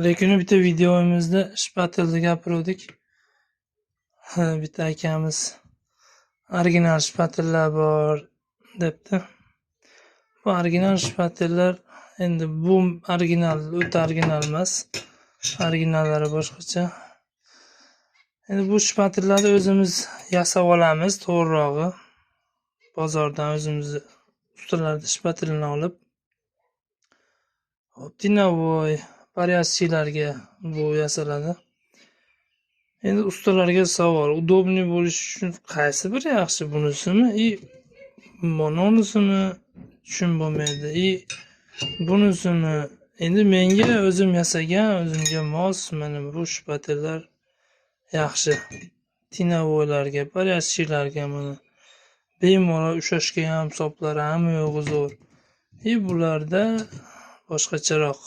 Lekin bitta videomizda shpatilni gapirdik. Bitta akamiz original shpatillar bor debdi. Bu original shpatillar endi bu original o'ta original emas. Originallari boshqacha. Endi bu shpatillarni o'zimiz yasab olamiz, to'g'rirog'i. Bozordan o'zimiz ustalardan shpatilni olib, tinovoy, paryaschilarga bu yasaladi. Endi ustalarga savol, udobniy bo'lish uchun qaysi bir yaxshi, bunisimi mononisimi tushunib bo'lmaydi. Bunisimi. Endi menga o'zim yasagan, o'zimga mos mana bu shpatillar yaxshi. Tinovoylarga, paryaschilarga mana bemalol ushlashga ham hisoblari ham yo'q zo'r. Bularda boshqacharoq.